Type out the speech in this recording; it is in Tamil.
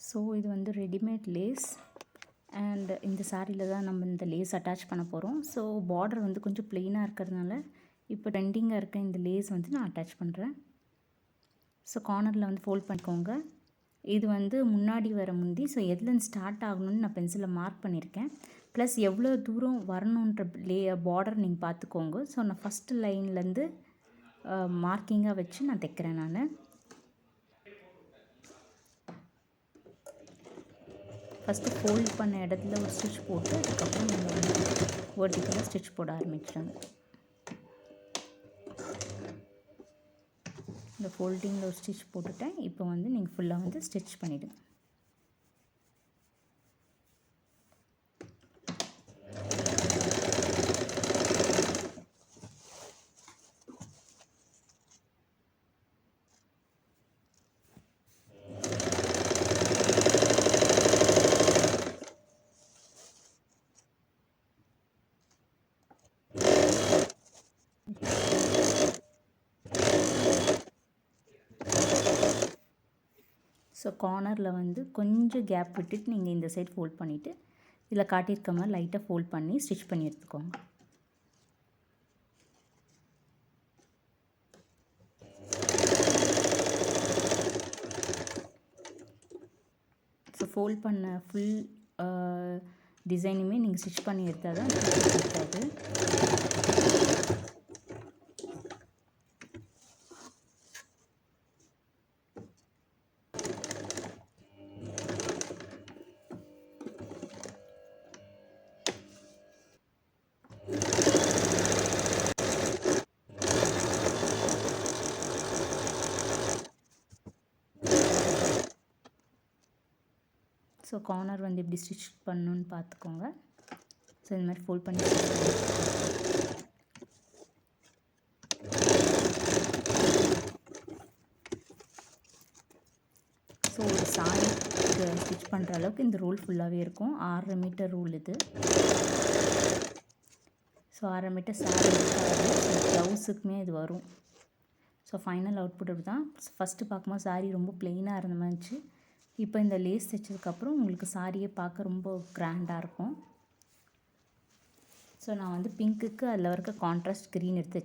ஸோ இது வந்து ரெடிமேட் லேஸ் அண்ட் இந்த சாரியில் தான் நம்ம இந்த லேஸ் அட்டாச் பண்ண போகிறோம். ஸோ பார்டர் வந்து கொஞ்சம் ப்ளெயினாக இருக்கிறதுனால இப்போ ட்ரெண்டிங்காக இருக்க இந்த லேஸ் வந்து நான் அட்டாச் பண்ணுறேன். ஸோ கார்னரில் வந்து ஃபோல்ட் பண்ணிக்கோங்க. இது வந்து முன்னாடி வர முந்தி, ஸோ எதுலேருந்து ஸ்டார்ட் ஆகணும்னு நான் பென்சிலில் மார்க் பண்ணியிருக்கேன். ப்ளஸ் எவ்வளோ தூரம் வரணுன்ற பார்டர் நீங்கள் பார்த்துக்கோங்க. ஸோ நான் ஃபஸ்ட்டு லைன்லேருந்து மார்க்கிங்காக வச்சு நான் தைக்கிறேன். நான் ஃபஸ்ட்டு ஃபோல்ட் பண்ண இடத்துல ஒரு ஸ்டிச் போட்டு அதுக்கப்புறம் நீங்கள் வந்து வெர்டிக்கலாக ஸ்டிச் போட ஆரம்பிச்சிடுங்க. இந்த ஃபோல்டிங்கில் ஒரு ஸ்டிச் போட்டுட்டேன். இப்போ வந்து நீங்கள் ஃபுல்லாக வந்து ஸ்டிச் பண்ணிவிடுங்க. ஸோ கார்னரில் வந்து கொஞ்சம் கேப் விட்டுட்டு நீங்கள் இந்த சைட் ஃபோல்ட் பண்ணிவிட்டு இதில் காட்டியிருக்க மாதிரி லைட்டாக ஃபோல்ட் பண்ணி ஸ்டிச் பண்ணி எடுத்துக்கோங்க. ஸோ ஃபோல்ட் பண்ண ஃபுல் டிசைனுமே நீங்கள் ஸ்டிச் பண்ணி எடுத்தால் தான் இருக்காது. ஸோ கார்னர் வந்து எப்படி ஸ்டிச் பண்ணணுன்னு பார்த்துக்கோங்க. ஸோ இந்த மாதிரி ஃபோல்ட் பண்ணி ஸோ ஒரு சாரி ஸ்டிச் பண்ணுற அளவுக்கு இந்த ரூல் ஃபுல்லாகவே இருக்கும். 6.5 மீட்டர் ரூல் இது. ஸோ 6.5 மீட்டர் சாரி ப்ளவுஸுக்குமே இது வரும். ஸோ ஃபைனல் அவுட்புட் அப்படி தான். ஃபஸ்ட்டு பார்க்கும்போது சாரீ ரொம்ப ப்ளெயினாக இருந்த மாதிரி இருந்துச்சு. இப்போ இந்த லேஸ் தைச்சதுக்கப்புறம் உங்களுக்கு சாரியை பார்க்க ரொம்ப கிராண்டாக இருக்கும். ஸோ நான் வந்து பிங்க்குக்கு அதில் இருக்க கான்ட்ராஸ்ட் க்ரீன் எடுத்து